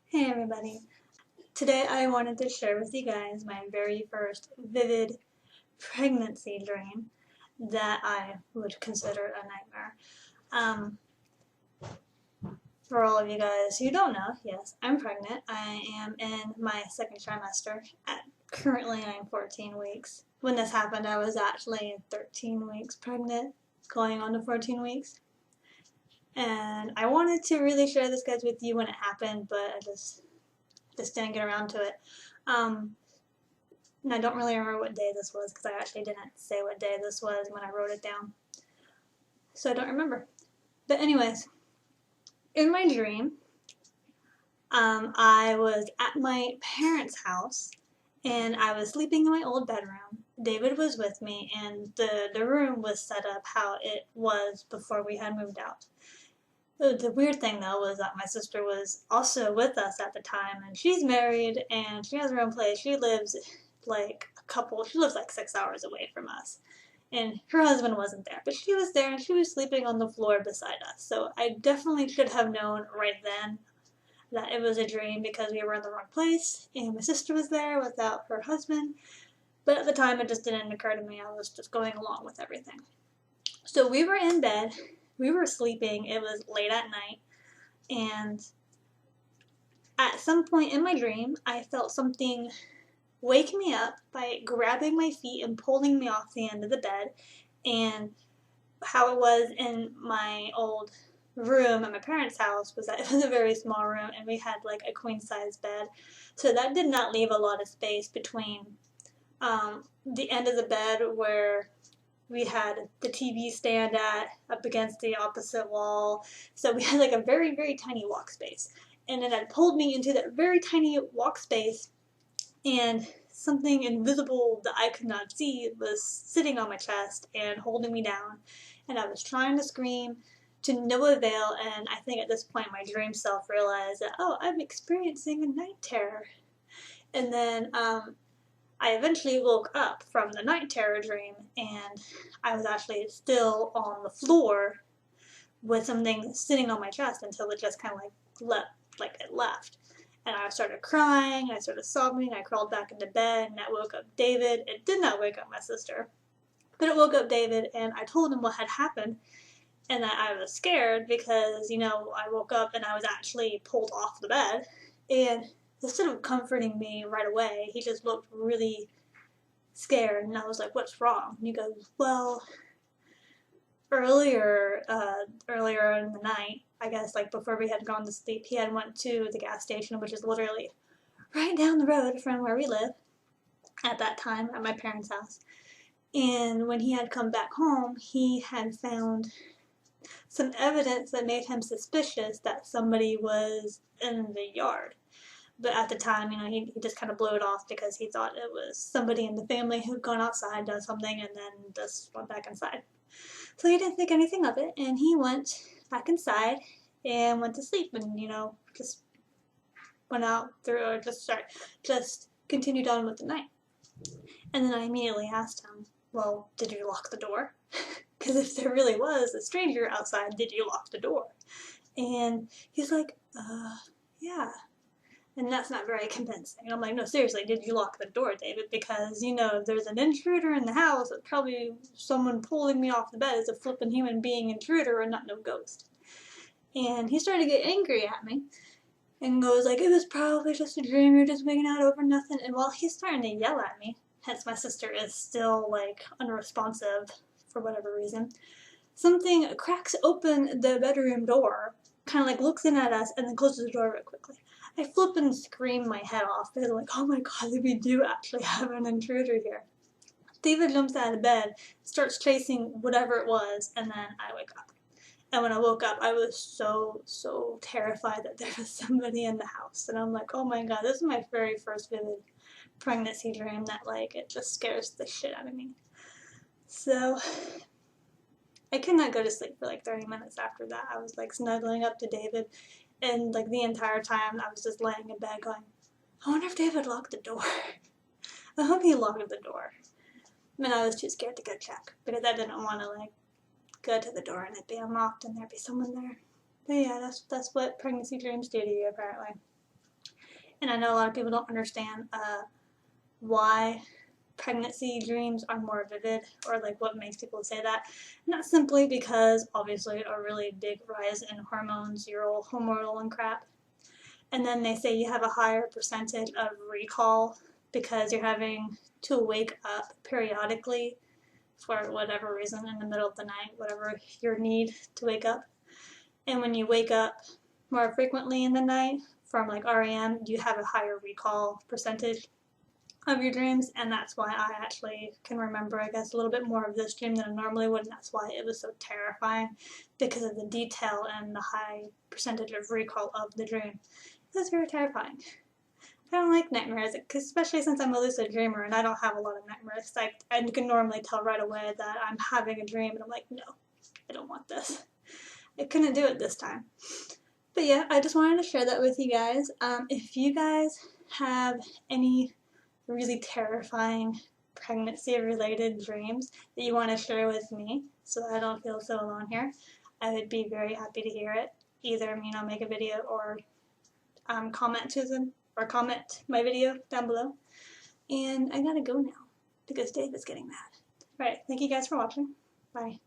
Hey everybody. Today I wanted to share with you guys my very first vivid pregnancy dream that I would consider a nightmare. Um, for all of you guys who don't know, yes, I'm pregnant. I am in my second trimester. Currently I'm 14 weeks. When this happened, I was actually 13 weeks pregnant, going on to 14 weeks. And I wanted to really share this guys with you when it happened, but I just didn't get around to it. Um, And I don't really remember what day this was because I actually didn't say what day this was when I wrote it down. So I don't remember. But anyways, in my dream, I was at my parents' house and I was sleeping in my old bedroom. David was with me and the room was set up how it was before we had moved out. The weird thing though was that my sister was also with us at the time and she's married and she has her own place. She lives she lives like 6 hours away from us. And her husband wasn't there, but she was there and she was sleeping on the floor beside us. So I definitely should have known right then that it was a dream because we were in the wrong place and my sister was there without her husband. But at the time, it just didn't occur to me. I was just going along with everything. So we were in bed, we were sleeping, it was late at night, and at some point in my dream, I felt something wake me up by grabbing my feet and pulling me off the end of the bed. And how it was in my old room at my parents' house was that it was a very small room and we had like a queen size bed. So that did not leave a lot of space between the end of the bed where we had the TV stand at up against the opposite wall. So we had like a very, very tiny walk space. And it had pulled me into that very tiny walk space and something invisible that I could not see was sitting on my chest and holding me down. And I was trying to scream to no avail, and I think at this point my dream self realized that, oh, I'm experiencing a night terror. And then I eventually woke up from the night terror dream, and I was actually still on the floor with something sitting on my chest until it just kind of it left. And I started crying, I started sobbing, I crawled back into bed, and that woke up David. It did not wake up my sister, but it woke up David, and I told him what had happened, and that I was scared because, I woke up and I was actually pulled off the bed, and instead of comforting me right away, he just looked really scared, and I was like, what's wrong? And he goes, well, earlier in the night, I guess like before we had gone to sleep, he had went to the gas station, which is literally right down the road from where we live at that time at my parents' house. And when he had come back home, he had found some evidence that made him suspicious that somebody was in the yard. But at the time, he just kind of blew it off because he thought it was somebody in the family who'd gone outside, done something, and then just went back inside. So he didn't think anything of it, and he went back inside and went to sleep, and just went out through, or just continued on with the night. And then I immediately asked him, "Well, did you lock the door? Because if there really was a stranger outside, did you lock the door?" And he's like, yeah." And that's not very convincing. And I'm like, no, seriously, did you lock the door, David? Because, if there's an intruder in the house, it's probably someone pulling me off the bed is a flippin' human being intruder and not no ghost. And he started to get angry at me and goes like, it was probably just a dream, you're just waking out over nothing. And while he's starting to yell at me, hence my sister is still like unresponsive for whatever reason, something cracks open the bedroom door, kind of like looks in at us and then closes the door real quickly. I flip and scream my head off because I'm like, oh my god, we do actually have an intruder here. David jumps out of bed, starts chasing whatever it was, and then I wake up. And when I woke up, I was so terrified that there was somebody in the house. And I'm like, oh my god, this is my very first vivid pregnancy dream that, it just scares the shit out of me. So, I could not go to sleep for 30 minutes after that. I was snuggling up to David, and the entire time I was just laying in bed going, I wonder if David locked the door. I hope he locked the door. And I was too scared to go check because I didn't want to go to the door and it be unlocked and there'd be someone there. But yeah, that's what pregnancy dreams do to you apparently. And I know a lot of people don't understand why pregnancy dreams are more vivid, or like what makes people say that. Not simply because obviously a really big rise in hormones, you're all hormonal and crap. And then they say you have a higher percentage of recall because you're having to wake up periodically for whatever reason in the middle of the night, whatever your need to wake up. And when you wake up more frequently in the night from like REM, you have a higher recall percentage of your dreams, and that's why I actually can remember, I guess, a little bit more of this dream than I normally would, and that's why it was so terrifying, because of the detail and the high percentage of recall of the dream. It was very terrifying. I don't like nightmares, especially since I'm a lucid dreamer and I don't have a lot of nightmares. I can normally tell right away that I'm having a dream, and I'm like, no, I don't want this. I couldn't do it this time. But yeah, I just wanted to share that with you guys. If you guys have any really terrifying pregnancy-related dreams that you want to share with me so that I don't feel so alone here, I would be very happy to hear it. Either, make a video or comment my video down below. And I gotta go now because Dave is getting mad. Alright, thank you guys for watching. Bye.